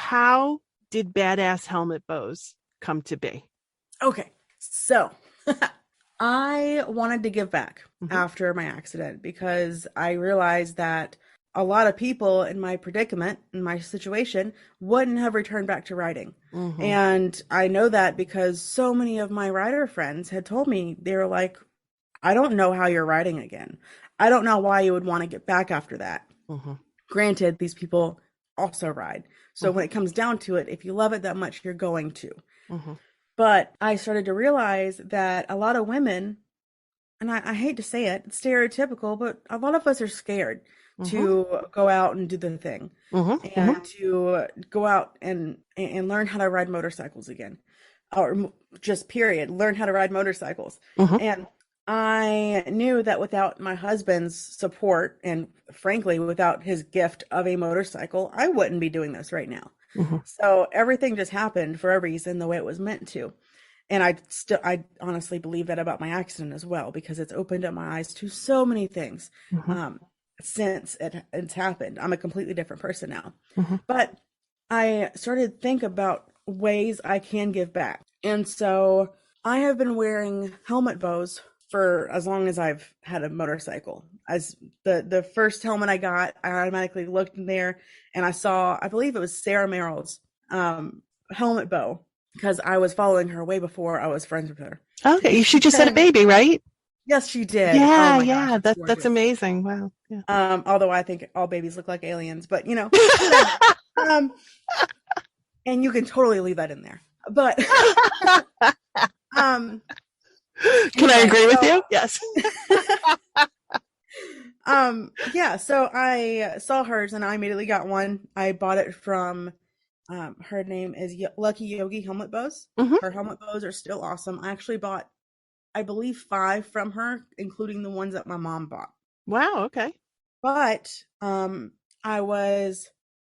how did Badass Helmet Bows come to be? Okay, so I wanted to give back Mm-hmm. after my accident because I realized that a lot of people in my predicament, in my situation, wouldn't have returned back to riding. Mm-hmm. And I know that because so many of my rider friends had told me, they were like, I don't know how you're riding again. I don't know why you would want to get back after that. Mm-hmm. Granted, these people also ride. So Mm-hmm. when it comes down to it, if you love it that much, you're going to. Mm-hmm. But I started to realize that a lot of women, and I hate to say it, it's stereotypical, but a lot of us are scared Mm-hmm. to go out and do the thing Mm-hmm. and to go out and learn how to ride motorcycles again, or just period, learn how to ride motorcycles. Mm-hmm. And I knew that without my husband's support and frankly, without his gift of a motorcycle, I wouldn't be doing this right now. Mm-hmm. So everything just happened for a reason, the way it was meant to. And I honestly believe that about my accident as well, because it's opened up my eyes to so many things. Mm-hmm. Since it's happened, I'm a completely different person now. Mm-hmm. But I started to think about ways I can give back. And so I have been wearing helmet bows for as long as I've had a motorcycle. As the first helmet I got, I automatically looked in there and I saw, I believe it was Sarah Merrill's helmet bow, because I was following her way before I was friends with her. Okay, she just had a And baby, right? yes, she did. Oh Yeah, my gosh, yeah, it's that's gorgeous. amazing. Wow. Yeah. Although I think all babies look like aliens, but whatever. Um, and you can totally leave that in there. But um, Can I anyway, agree with you? Yes. yeah. So I saw hers and I immediately got one. I bought it from her name is Lucky Yogi Helmet Bows. Mm-hmm. Her helmet bows are still awesome. I actually bought, I believe, 5 from her, including the ones that my mom bought. Wow. Okay. But I was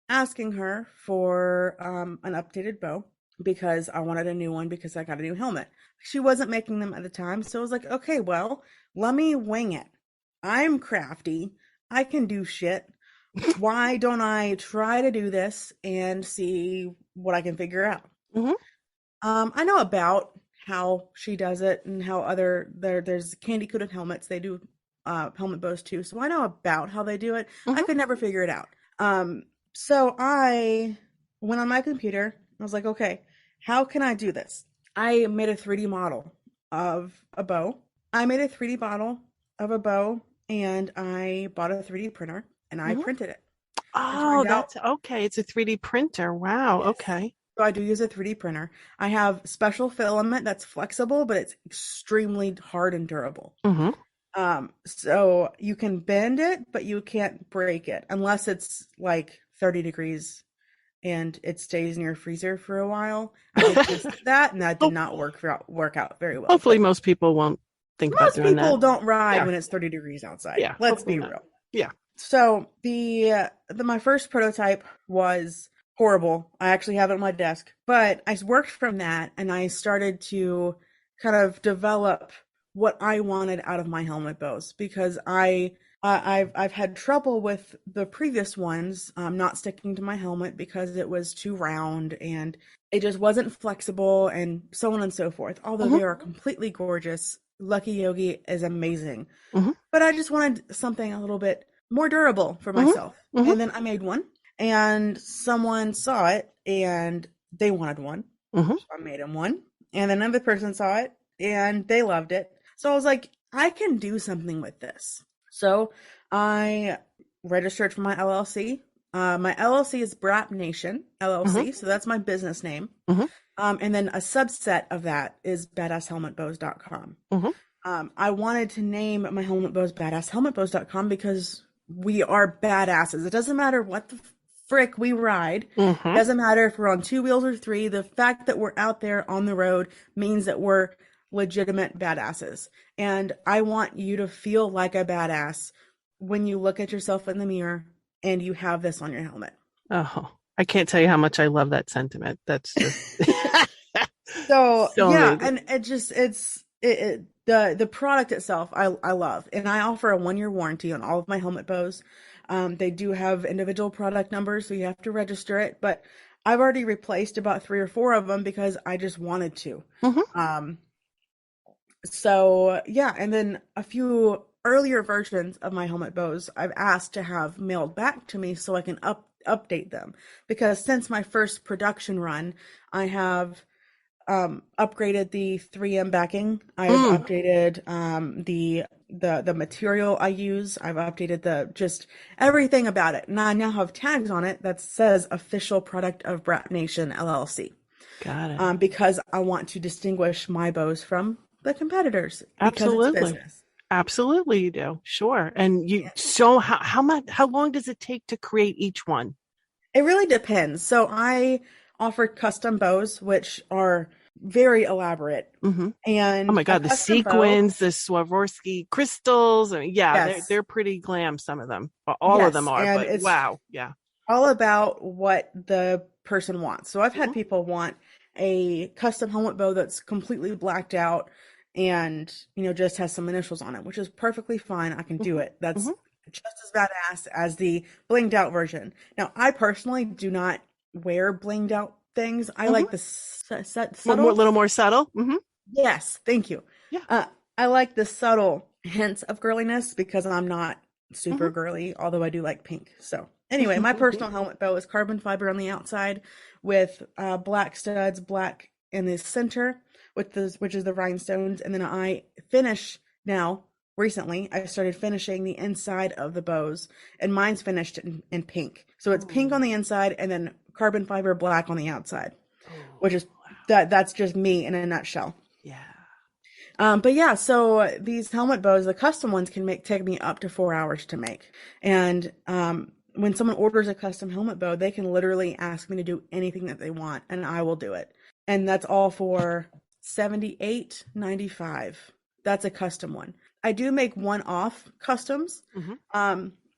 asking her for an updated bow because I wanted a new one because I got a new helmet. She wasn't making them at the time, so I was like, okay, well, let me wing it. I'm crafty. I can do shit. Why don't I try to do this and see what I can figure out? Mm-hmm. I know about how she does it and how there's candy coated helmets. They do helmet bows too, so I know about how they do it. I Mm-hmm. could never figure it out. So I went on my computer. I was like, okay, how can I do this? I made a 3D model of a bow. I made a 3D model of a bow, and I bought a 3D printer and I Mm-hmm. printed it. It Oh, turned out, that's okay. It's a 3D printer. Wow. yes. Okay. So I do use a 3D printer. I have special filament that's flexible, but it's extremely hard and durable. Mm-hmm. So you can bend it, but you can't break it unless it's like 30 degrees and it stays in your freezer for a while. I did test that, and that did not work out very well. Hopefully, But most people won't think about most doing that. people don't ride Yeah. when it's 30 degrees outside. Yeah. Let's Hopefully be not. real. Yeah. So the my first prototype was horrible. I actually have it on my desk, but I worked from that and I started to kind of develop what I wanted out of my helmet bows, because I've had trouble with the previous ones not sticking to my helmet because it was too round and it just wasn't flexible and so on and so forth. Although Mm-hmm. they are completely gorgeous, Lucky Yogi is amazing, Mm-hmm. but I just wanted something a little bit more durable for Mm-hmm. myself. Mm-hmm. And then I made one, and someone saw it and they wanted one. Mm-hmm. So I made them one. And then another person saw it and they loved it. So I was like, I can do something with this. So I registered for my LLC. My LLC is BRP Nation Mm-hmm. LLC. So that's my business name. Mm-hmm. And then a subset of that is BadAssHelmetBows.com. Mm-hmm. I wanted to name my helmet bows BadAssHelmetBows.com because we are badasses. It doesn't matter what the frick we ride. It Mm-hmm. doesn't matter if we're on 2 wheels or 3. The fact that we're out there on the road means that we're legitimate badasses. And I want you to feel like a badass when you look at yourself in the mirror and you have this on your helmet. Oh, I can't tell you how much I love that sentiment. That's just So so yeah, amazing. and the product itself I love, and I offer a 1-year warranty on all of my helmet bows. They do have individual product numbers, so you have to register it, but I've already replaced about 3 or 4 of them because I just wanted to. Hmm. Um, so yeah, and then a few earlier versions of my helmet bows I've asked to have mailed back to me so I can update them, because since my first production run, I have upgraded the 3M backing. I've Mm, updated the material I use. I've updated the just everything about it. And I now have tags on it that says official product of BRP Nation LLC. got it. Because I want to distinguish my bows from the competitors because it's Absolutely. business. Absolutely you do. Sure. And Yeah. how much, how long does it take to create each one? It really depends. So I offer custom bows, which are very elaborate. Hmm. Oh And my a God, the custom bow, sequins, the Swarovski crystals. I mean, yeah, yes, they're pretty glam, some of them. All of them yes, are, and but it's wow. Yeah. all about what the person wants. So I've had Hmm. people want a custom helmet bow that's completely blacked out and, just has some initials on it, which is perfectly fine. I can do Hmm. it. That's Hmm. just as badass as the blinged out version. Now, I personally do not wear blinged out things. I Hmm. like the More, subtle. little more subtle. Hmm. Yes, thank you. Yeah. Uh, I like the subtle hints of girliness because I'm not Hmm. super girly, although I do like pink. So, anyway, my personal helmet bow is carbon fiber on the outside with black studs, black in the center, with which is the rhinestones, and then I finish now. Recently, I started finishing the inside of the bows, and mine's finished in pink. So it's pink on Oh, the inside and then carbon fiber black on the outside, which oh, is that's just me in a nutshell. yeah. But yeah, so these helmet bows, the custom ones can take me up to 4 hours to make. And when someone orders a custom helmet bow, they can literally ask me to do anything that they want, and I will do it. And that's all for 78.95. That's a custom one. I do make one-off customs. Hmm.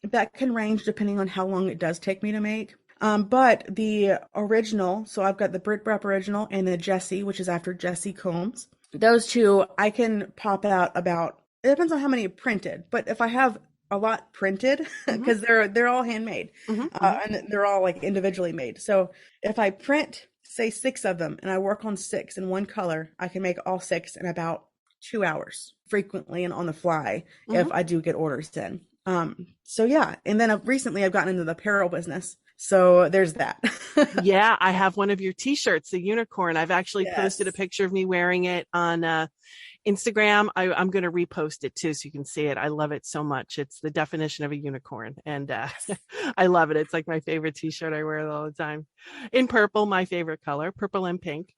That can range depending on how long it does take me to make. But the original, so I've got the BrittBraap original and the Jessie, which is after Jessie Combs. Those two I can pop out about, it depends on how many printed, but if I have a lot printed, Hmm. because they're all handmade, Hmm. Hmm. and they're all like individually made. So if I print, say, 6 of them and I work on 6 in one color, I can make all 6 in about 2 hours, frequently and on the fly, Hmm. if I do get orders in. So yeah, and then recently I've gotten into the apparel business. So there's that. Yeah, I have one of your t-shirts, the unicorn. I've actually posted a Yes. picture of me wearing it on Instagram. I'm going to repost it too so you can see it. I love it so much. It's the definition of a unicorn. And Yes. I love it. It's like my favorite t-shirt. I wear it all the time. In purple, my favorite color, purple and pink.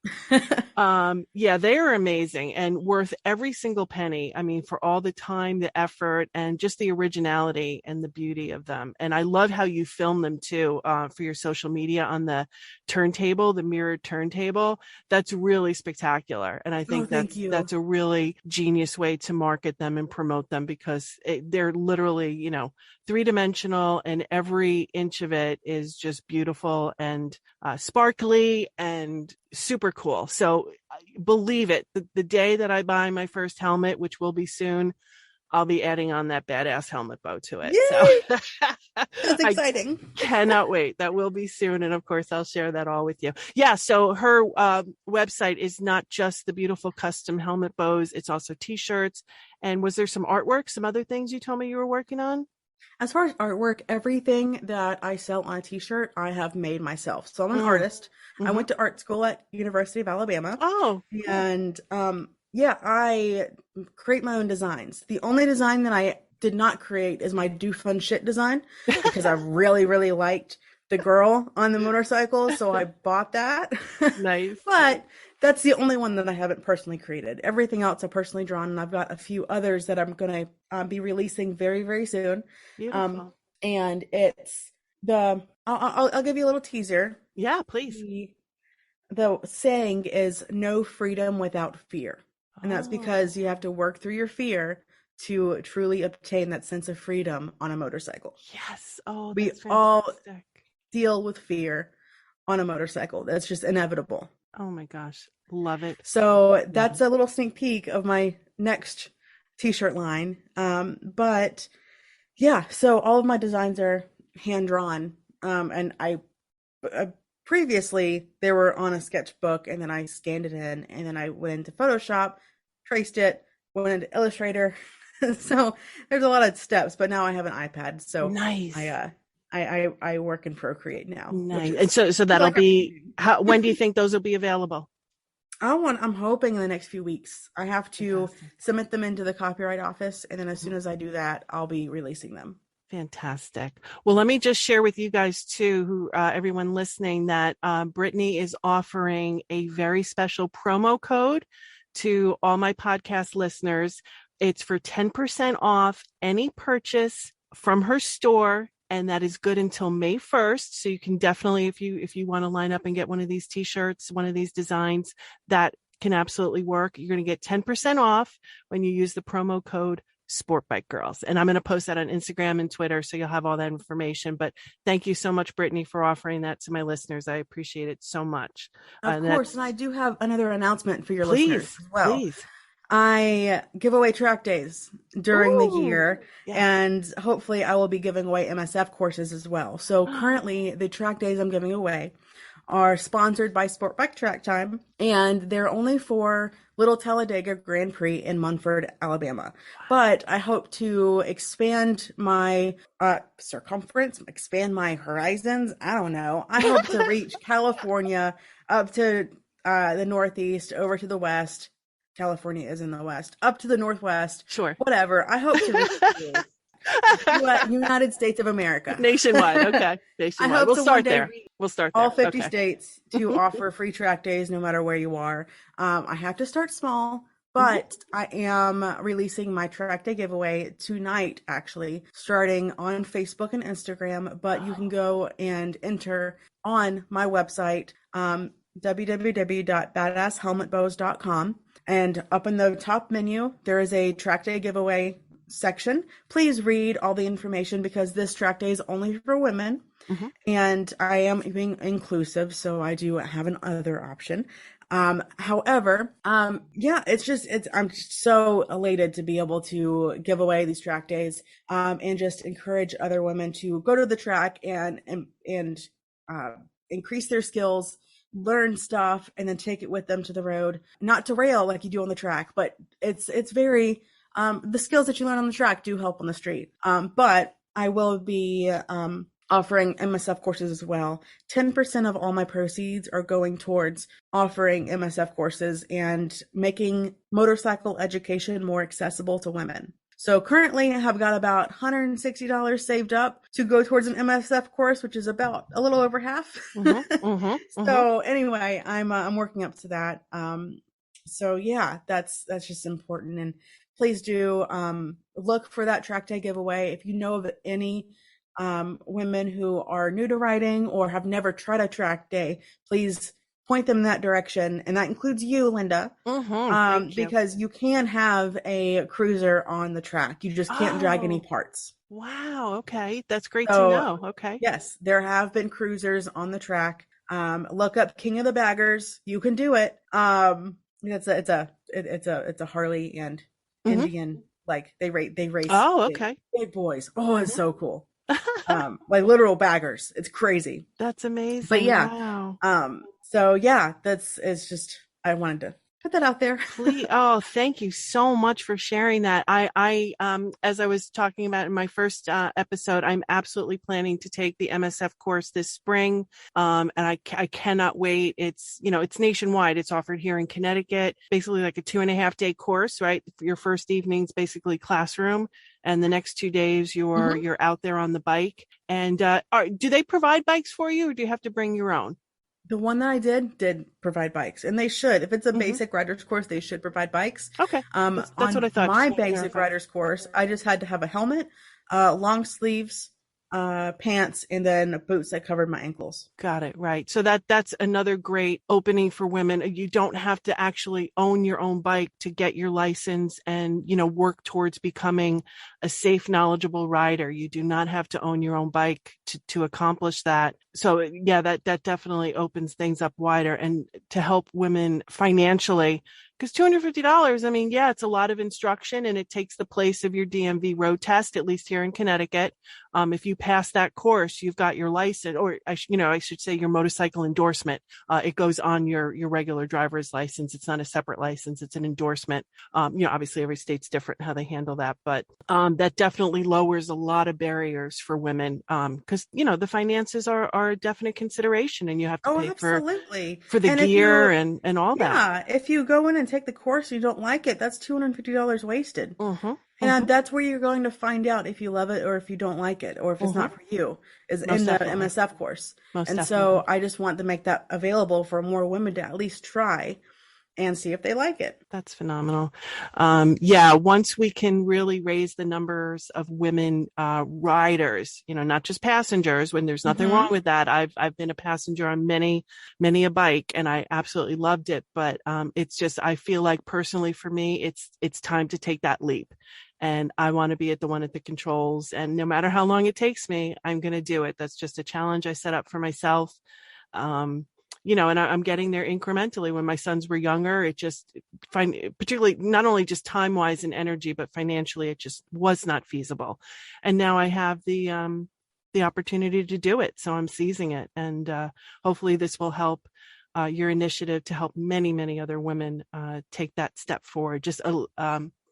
Yeah, they are amazing and worth every single penny. I mean, for all the time, the effort, and just the originality and the beauty of them. And I love how you film them too, for your social media on the turntable, the mirrored turntable. That's really spectacular. And I Oh, think thank you. that's a really genius way to market them and promote them because they're literally, three-dimensional, and every inch of it is just beautiful and sparkly and super cool. So believe it, the day that I buy my first helmet, which will be soon, I'll be adding on that badass helmet bow to it. So Yay! That's I exciting. cannot wait. That will be soon. And of course, I'll share that all with you. Yeah. So her website is not just the beautiful custom helmet bows, it's also t shirts. And was there some artwork, some other things you told me you were working on? As far as artwork, everything that I sell on a t-shirt, I have made myself. So I'm an Mm, artist. I hmm. went to art school at University of Alabama, Oh, cool. and yeah, I create my own designs. The only design that I did not create is my do fun shit design because I really, really liked the girl on the motorcycle, so I bought that. Nice. But that's the only one that I haven't personally created. Everything else I personally drawn, and I've got a few others that I'm gonna be releasing very, very soon. Um, Beautiful. and it's the I'll give you a little teaser. Yeah, please. The the saying is no freedom without fear. And that's because you have Oh, to work through your fear to truly obtain that sense of freedom on a motorcycle. yes. Oh, We that's all fantastic. deal with fear on a motorcycle. That's just inevitable. Oh my gosh. Love it. So Love that's it. a little sneak peek of my next t-shirt line. But yeah, so all of my designs are hand drawn. And I previously they were on a sketchbook, and then I scanned it in, and then I went into Photoshop, traced it, went into Illustrator. So there's a lot of steps, but now I have an iPad, so Nice. I work in Procreate now, which Nice. is And so that'll like be when do you think those will be available? I'm hoping in the next few weeks. I have to Fantastic. submit them into the copyright office, and then as soon as I do that, I'll be releasing them. Fantastic. Well, let me just share with you guys too, who everyone listening, that Brittany is offering a very special promo code to all my podcast listeners. It's for 10% off any purchase from her store, and that is good until May 1st. So you can definitely, if you want to line up and get one of these T-shirts, one of these designs, that can absolutely work. You're going to get 10% off when you use the promo code Sportbikegrrls. And I'm going to post that on Instagram and Twitter, so you'll have all that information. But thank you so much, Brittany, for offering that to my listeners. I appreciate it so much. Of course, and I do have another announcement for your listeners as well. Please. I give away track days during the year, yes. and hopefully I will be giving away MSF courses as well. So currently the track days I'm giving away are sponsored by Sport Bike Track Time, and they're only for Little Talladega Grand Prix in Munford, Alabama. But I hope to expand my circumference, expand my horizons. I don't know. I hope to reach California, up to the Northeast, over to the West. California is in the West, up to the Northwest. Sure. Whatever. I hope to reach United States of America. Nationwide. Okay. Nationwide. I hope we'll to start one day there. We'll start there. All 50 states to offer free track days no matter where you are. I have to start small, but I am releasing my track day giveaway tonight, actually, starting on Facebook and Instagram. But you can go and enter on my website, www.BadAssHelmetBows.com. And up in the top menu, there is a track day giveaway section. Please read all the information, because this track day is only for women. And I am being inclusive, so I do have another option. However, yeah, I'm just so elated to be able to give away these track days, and just encourage other women to go to the track and increase their skills, learn stuff, and then take it with them to the road. Not to rail like you do on the track, but it's very, the skills that you learn on the track do help on the street. But I will be, offering MSF courses as well. 10% of all my proceeds are going towards offering MSF courses and making motorcycle education more accessible to women. So currently I have got about $160 saved up to go towards an MSF course, which is about a little over half. So anyway, I'm working up to that. So yeah, that's just important. And please do look for that track day giveaway. If you know of any women who are new to riding or have never tried a track day, please point them in that direction. And that includes you, Linda, because you can have a cruiser on the track. You just can't drag any parts. Wow. Okay. That's great to know. Okay. Yes, there have been cruisers on the track. Look up King of the Baggers. You can do it. It's a Harley and Indian, like they race. Oh, okay. Big boys. Oh, it's so cool. Like literal baggers. It's crazy. That's amazing. But yeah. Wow. So yeah, it's just, I wanted to put that out there. Please. Oh, thank you so much for sharing that. I as I was talking about in my first episode, I'm absolutely planning to take the MSF course this spring. And I cannot wait. It's nationwide. It's offered here in Connecticut, basically like a 2.5-day course, right? Your first evening's basically classroom, and the next 2 days you're out there on the bike. And do they provide bikes for you, or do you have to bring your own? The one that I did provide bikes, and they should. If it's a basic rider's course, they should provide bikes. Okay. That's what I thought. My basic rider's course, I just had to have a helmet, long sleeves, pants, and then boots that covered my ankles. Got it. Right. So that's another great opening for women. You don't have to actually own your own bike to get your license and, work towards becoming a safe, knowledgeable rider. You do not have to own your own bike to accomplish that. So yeah, that definitely opens things up wider, and to help women financially, Because $250, I mean, yeah, it's a lot of instruction and it takes the place of your DMV road test, at least here in Connecticut. If you pass that course, you've got your license, or I should say your motorcycle endorsement. It goes on your regular driver's license. It's not a separate license; it's an endorsement. Obviously every state's different how they handle that, but that definitely lowers a lot of barriers for women because the finances are a definite consideration, and you have to Oh, pay for absolutely. the And if gear you, and all that. yeah, if you go in and take the course and you don't like it, that's $250 wasted. Mm-hmm, And mm-hmm, that's where you're going to find out if you love it or if you don't like it or if it's mm-hmm. not for you, is in Most the definitely. MSF course. Most And so definitely. I just want to make that available for more women to at least try and see if they like it. That's phenomenal. Yeah, once we can really raise the numbers of women riders, not just passengers, when there's nothing wrong Hmm. with that. I've been a passenger on many a bike, and I absolutely loved it. But it's just I feel like personally for me, it's time to take that leap. And I want to be at the one at the controls. And no matter how long it takes me, I'm going to do it. That's just a challenge I set up for myself. Um, and I'm getting there incrementally. When my sons were younger, it just particularly not only just time wise and energy, but financially, it just was not feasible. And now I have the opportunity to do it, so I'm seizing it, and hopefully this will help. Your initiative to help many other women take that step forward, just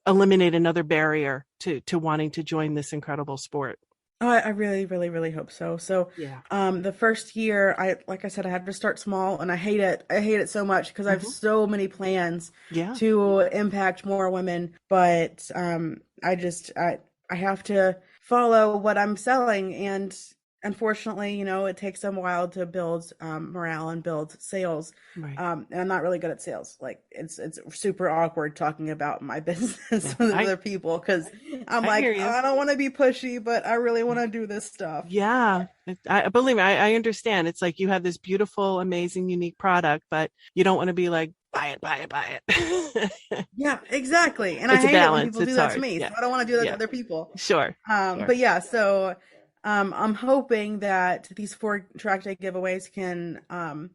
eliminate another barrier to wanting to join this incredible sport. Oh, I really, really, really hope so. So, Yeah. the first year, like I said, I had to start small, and I hate it. I hate it so much because I have Hmm. so many plans Yeah. to impact more women. But I have to follow what I'm selling, and unfortunately, it takes a while to build morale and build sales. Right. And I'm not really good at sales. Like it's super awkward talking about my business Yeah. with I other people because I'm I hear like, you. I don't want to be pushy, but I really want to do this stuff. Yeah, I believe me. I understand. It's like you have this beautiful, amazing, unique product, but you don't want to be like, buy it, buy it, buy it. Yeah, exactly. And I It's a hate it when balance. people do It's that to hard. me. So Yeah. I don't want to do that to Yeah. other people. Sure. Sure. But yeah, so I'm hoping that these 4 track day giveaways can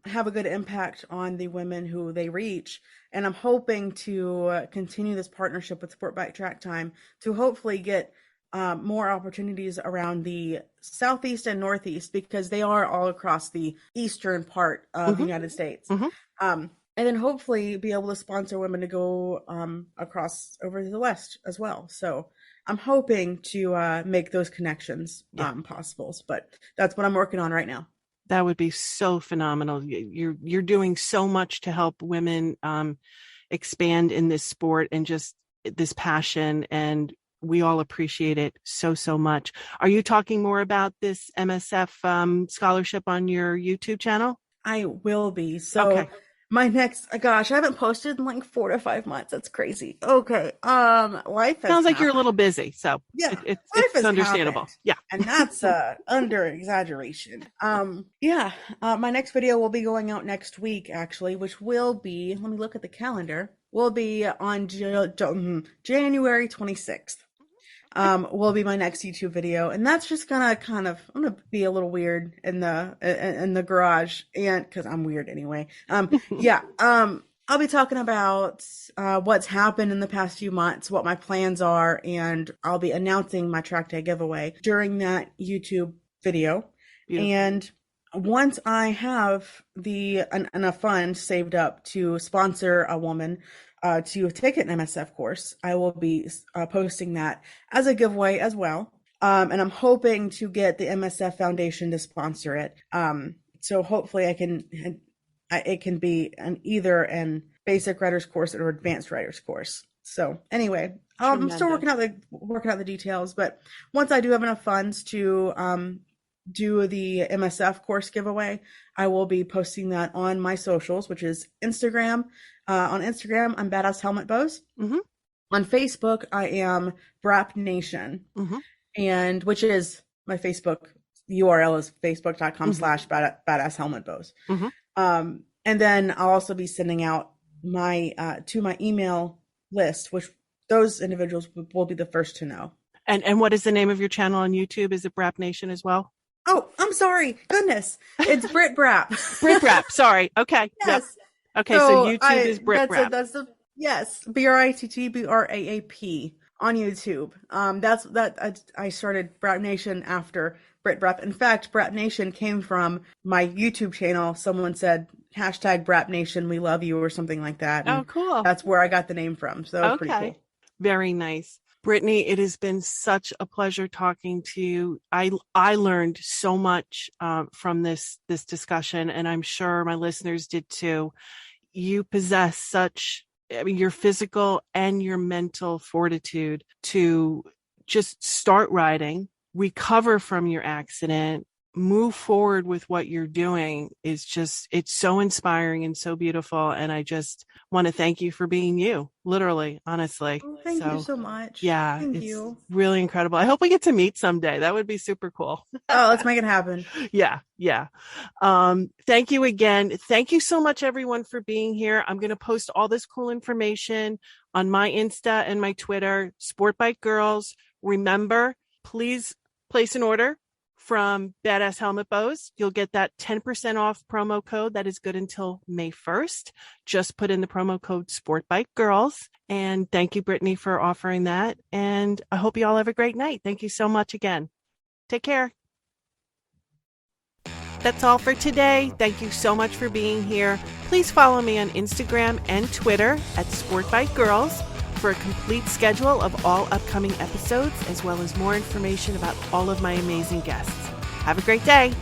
have a good impact on the women who they reach. And I'm hoping to continue this partnership with Sport Bike Track Time to hopefully get more opportunities around the Southeast and Northeast because they are all across the eastern part of the Hmm. United States. Hmm. And then hopefully be able to sponsor women to go across over to the West as well. So I'm hoping to make those connections Yeah. possible. But that's what I'm working on right now. That would be so phenomenal. You're doing so much to help women expand in this sport and just this passion, and we all appreciate it so much. Are you talking more about this MSF scholarship on your YouTube channel? I will be. So Okay. my next, gosh, I haven't posted in like 4 to 5 months. That's crazy. Okay. Life has Sounds like you're a happened. little busy, so Yeah, life it's has understandable. happened. Yeah. And that's under exaggeration. Yeah, my next video will be going out next week actually, which will be, let me look at the calendar, will be on January 26th. Will be my next YouTube video, and that's just gonna I'm gonna be a little weird in the garage, and because I'm weird anyway. Yeah. I'll be talking about what's happened in the past few months, what my plans are, and I'll be announcing my track day giveaway during that YouTube video. Beautiful. And once I have enough funds saved up to sponsor a woman to take an MSF course, I will be posting that as a giveaway as well. And I'm hoping to get the MSF Foundation to sponsor it. So hopefully it can be either an basic writer's course or advanced writer's course. So anyway, I'm still Tremendous. working out the details, but once I do have enough funds to do the MSF course giveaway, I will be posting that on my socials, which is Instagram. On Instagram, I'm BadAssHelmetBows. Hmm. On Facebook, I am BRP Nation, Hmm. and which is my Facebook URL is Hmm. facebook.com/BadAssHelmetBows. Hmm. And then I'll also be sending out my to my email list, which those individuals will be the first to know. And what is the name of your channel on YouTube? Is it BRP Nation as well? Oh, I'm sorry. Goodness. It's BrittBraap. BrittBraap. Sorry. Okay. Yep. Yes. Okay. So So YouTube is that's it. BrittBraap. That's the Yes, BRITTBRAAP on YouTube. I started BRP Nation after BrittBraap. In fact, BRP Nation came from my YouTube channel. Someone said hashtag BRP Nation, we love you, or something like that, Oh, and cool. that's where I got the name from. So it was pretty Okay. cool. Very nice. Brittany, it has been such a pleasure talking to you. I learned so much from this discussion, and I'm sure my listeners did too. You possess such, I mean, your physical and your mental fortitude to just start riding, recover from your accident, move forward with what you're doing is just, it's so inspiring and so beautiful. And I just want to thank you for being you, literally, honestly. Oh, thank you So, so much. yeah, Thank it's you. really incredible. I hope we get to meet someday. That would be super cool. Oh, let's make it happen. Yeah, yeah. Thank you again. Thank you so much, everyone, for being here. I'm going to post all this cool information on my Insta and my Twitter, Sportbikegrrls. Remember, please place an order from BadAssHelmetBows. You'll get that 10% off promo code that is good until May 1st. Just put in the promo code SportbikeGrrls. And thank you, Brittany, for offering that. And I hope you all have a great night. Thank you so much again. Take care. That's all for today. Thank you so much for being here. Please follow me on Instagram and Twitter at SportbikeGrrls for a complete schedule of all upcoming episodes, as well as more information about all of my amazing guests. Have a great day.